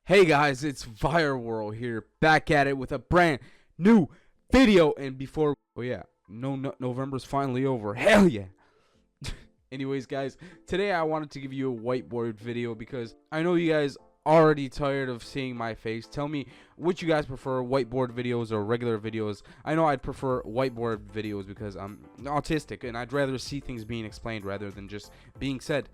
Hey guys, it's ViralWhirl here, back at it with a brand new video. And before, November's finally over. Hell yeah! Anyways, guys, today I wanted to give you a whiteboard video because I know you guys already tired of seeing my face. Tell me which you guys prefer, whiteboard videos or regular videos. I know I'd prefer whiteboard videos because I'm autistic and I'd rather see things being explained rather than just being said.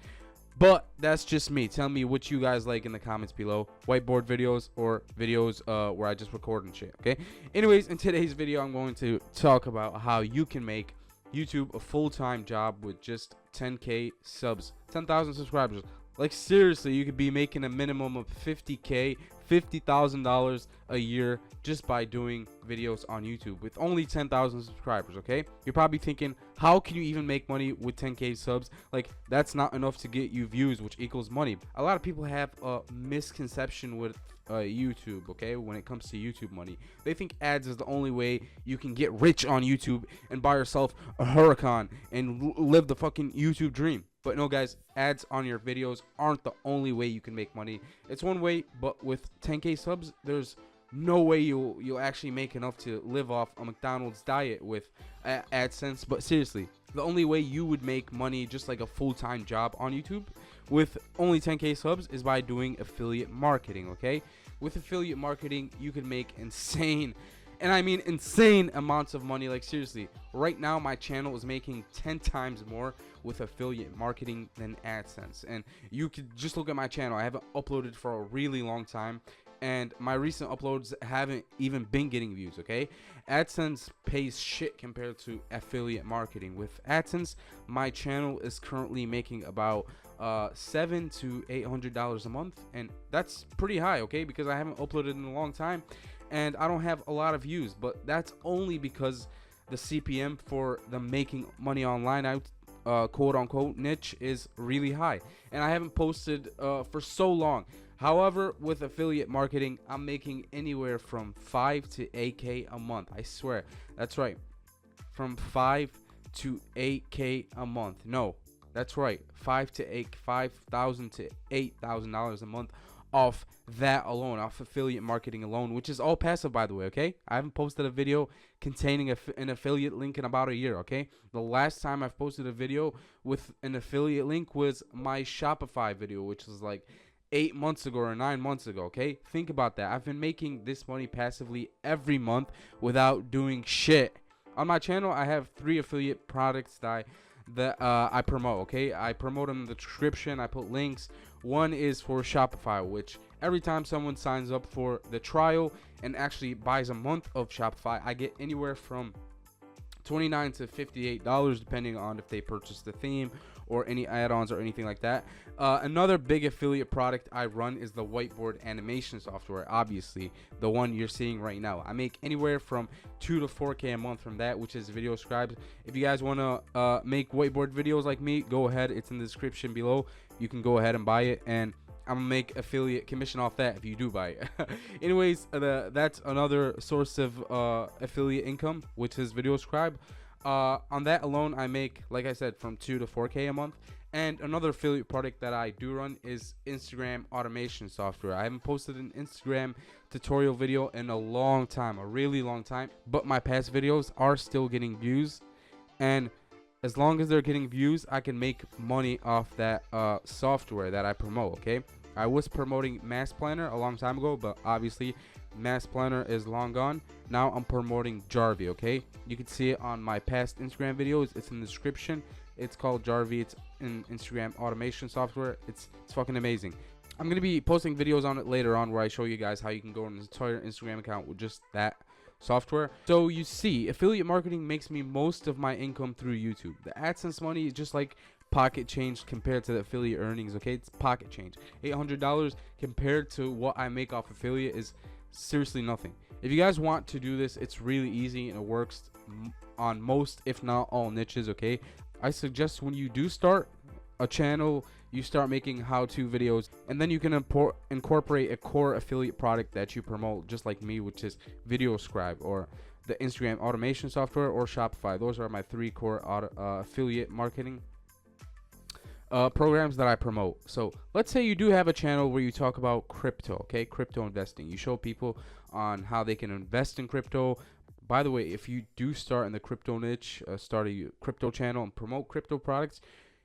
But that's just me. Tell me what you guys like in the comments below. Whiteboard videos or videos where I just record and shit, okay? Anyways, in today's video, I'm going to talk about how you can make YouTube a full-time job with just 10K subs, 10,000 subscribers. Like, seriously, you could be making a minimum of 50K, $50,000 a year just by doing videos on YouTube with only 10,000 subscribers, okay? You're probably thinking, how can you even make money with 10K subs? Like, that's not enough to get you views, which equals money. A lot of people have a misconception with YouTube, okay, when it comes to YouTube money. They think ads is the only way you can get rich on YouTube and buy yourself a Huracan and live the fucking YouTube dream. But no, guys, ads on your videos aren't the only way you can make money. It's one way, but with 10K subs, there's no way you'll actually make enough to live off a McDonald's diet with AdSense. But seriously, the only way you would make money just like a full-time job on YouTube with only 10K subs is by doing affiliate marketing, okay? With affiliate marketing, you can make insane, and I mean insane amounts of money. Like, seriously, right now my channel is making 10 times more with affiliate marketing than AdSense. And you could just look at my channel. I haven't uploaded for a really long time, and my recent uploads haven't even been getting views, okay? AdSense pays shit compared to affiliate marketing. With AdSense, my channel is currently making about $700 to $800 a month, and that's pretty high, okay? Because I haven't uploaded in a long time and I don't have a lot of views, but that's only because the CPM for the making money online out quote unquote niche is really high, and I haven't posted for so long. However, with affiliate marketing, I'm making anywhere from 5 to 8K a month. I swear, that's right, from 5 to 8K a month. No, that's right, 5,000 to $8,000 a month off that alone, off affiliate marketing alone, which is all passive, by the way, okay? I haven't posted a video containing an affiliate link in about a year, okay? The last time I've posted a video with an affiliate link was my Shopify video, which was like 8 months ago or 9 months ago, okay? Think about that. I've been making this money passively every month without doing shit. On my channel, I have 3 affiliate products that I promote, okay? I promote them in the description. I put links. One is for Shopify, which every time someone signs up for the trial and actually buys a month of Shopify, I get anywhere from $29 to $58 depending on if they purchase the theme or any add-ons or anything like that. Another big affiliate product I run is the whiteboard animation software, obviously the one you're seeing right now. I make anywhere from 2 to 4K a month from that, which is ViralScribe. If you guys want to make whiteboard videos like me, go ahead, it's in the description below. You can go ahead and buy it, and I'm gonna make affiliate commission off that if you do buy it. Anyways, that's another source of affiliate income, which is ViralScribe. On that alone, I make, like I said, from 2 to 4K a month. And another affiliate product that I do run is Instagram automation software. I haven't posted an Instagram tutorial video in a long time, a really long time, but my past videos are still getting views, and as long as they're getting views, I can make money off that software that I promote, okay? I was promoting Mass Planner a long time ago, but obviously Mass Planner is long gone. Now I'm promoting Jarvee, okay? You can see it on my past Instagram videos. It's in the description. It's called Jarvee. It's in Instagram automation software. It's fucking amazing. I'm going to be posting videos on it later on where I show you guys how you can go on an entire Instagram account with just that software. So you see, affiliate marketing makes me most of my income through YouTube. The AdSense money is just like pocket change compared to the affiliate earnings, okay? It's pocket change. $800 compared to what I make off affiliate is seriously nothing. If you guys want to do this, it's really easy and it works on most, if not all, niches, okay? I suggest when you do start a channel, you start making how-to videos, and then you can incorporate a core affiliate product that you promote, just like me, which is ViralScribe or the Instagram automation software or Shopify. Those are my 3 core affiliate marketing programs that I promote. So let's say you do have a channel where you talk about crypto, okay, crypto investing. You show people on how they can invest in crypto. By the way, if you do start in the crypto niche, start a crypto channel and promote crypto products,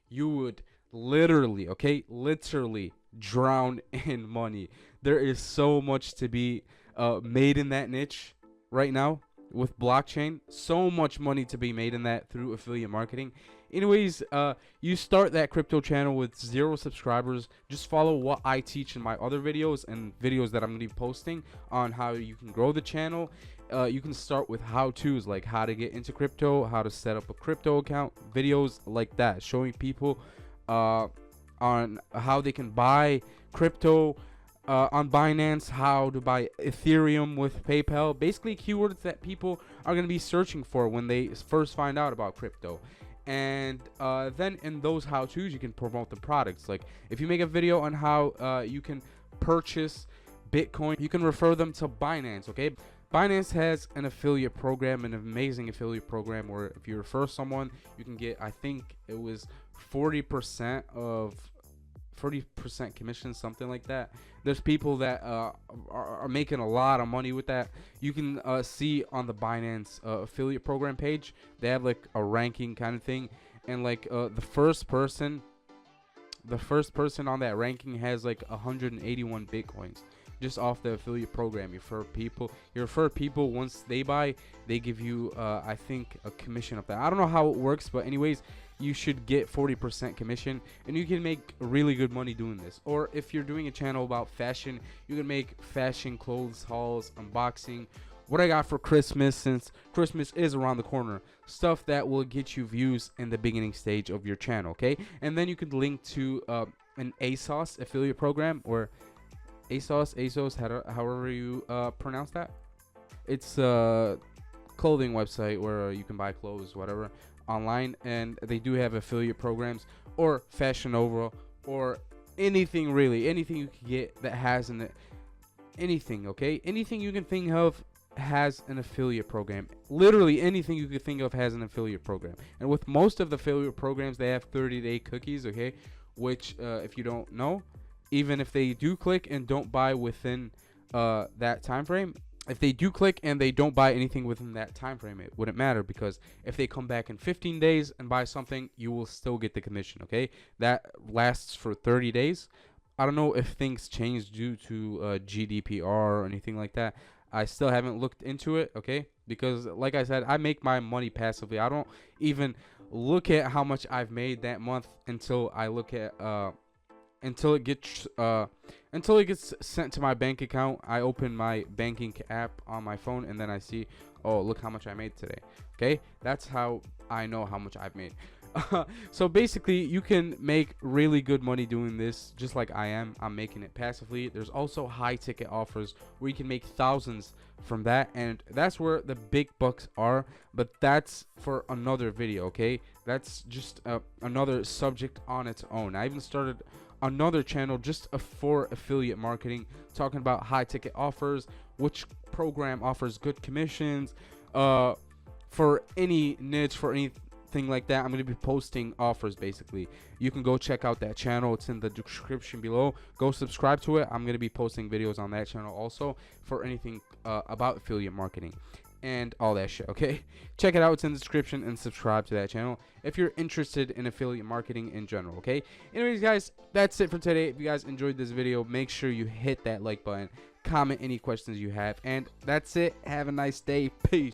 you would literally, okay, literally drown in money. There is so much to be made in that niche right now with blockchain. So much money to be made in that through affiliate marketing. Anyways, you start that crypto channel with 0 subscribers. Just follow what I teach in my other videos and videos that I'm going to be posting on how you can grow the channel. You can start with how-tos, like how to get into crypto, how to set up a crypto account, videos like that, showing people on how they can buy crypto on Binance, how to buy Ethereum with PayPal. Basically, keywords that people are going to be searching for when they first find out about crypto. And then in those how-tos, you can promote the products. Like if you make a video on how you can purchase Bitcoin, you can refer them to Binance, okay? Binance has an affiliate program, an amazing affiliate program, where if you refer someone, you can get, I think it was 40% commission, something like that. There's people that are making a lot of money with that. You can see on the Binance affiliate program page, they have like a ranking kind of thing, and like the first person on that ranking has like 181 Bitcoins just off the affiliate program. You refer people, once they buy, they give you I think a commission of that. I don't know how it works, but anyways, you should get 40% commission, and you can make really good money doing this. Or if you're doing a channel about fashion, you can make fashion clothes hauls, unboxing, what I got for Christmas, since Christmas is around the corner, stuff that will get you views in the beginning stage of your channel, okay? And then you could link to an ASOS affiliate program, or ASOS, however you pronounce that. It's a clothing website where you can buy clothes, whatever, online, and they do have affiliate programs, or Fashion Nova, or anything really, anything you can get that has anything, okay? Anything you can think of has an affiliate program. Literally anything you could think of has an affiliate program. And with most of the affiliate programs, they have 30-day cookies, okay? Which, if you don't know, even if they do click and don't buy within that time frame, if they do click and they don't buy anything within that time frame, it wouldn't matter, because if they come back in 15 days and buy something, you will still get the commission, okay? That lasts for 30 days. I don't know if things changed due to GDPR or anything like that. I still haven't looked into it, okay? Because like I said, I make my money passively. I don't even look at how much I've made that month until I look at until it gets sent to my bank account. I open my banking app on my phone, and then I see, oh, look how much I made today. Okay, that's how I know how much I've made. So basically, you can make really good money doing this, just like I am. I'm making it passively. There's also high ticket offers where you can make thousands from that, and that's where the big bucks are. But that's for another video, okay? That's just another subject on its own. I even started another channel just for affiliate marketing, talking about high ticket offers, which program offers good commissions, for any niche, for anything like that. I'm going to be posting offers. Basically, you can go check out that channel. It's in the description below. Go subscribe to it. I'm going to be posting videos on that channel also for anything about affiliate marketing and all that shit, okay? Check it out, it's in the description, and subscribe to that channel if you're interested in affiliate marketing in general, okay? Anyways, guys, that's it for today. If you guys enjoyed this video, make sure you hit that like button, comment any questions you have, and that's it. Have a nice day. Peace.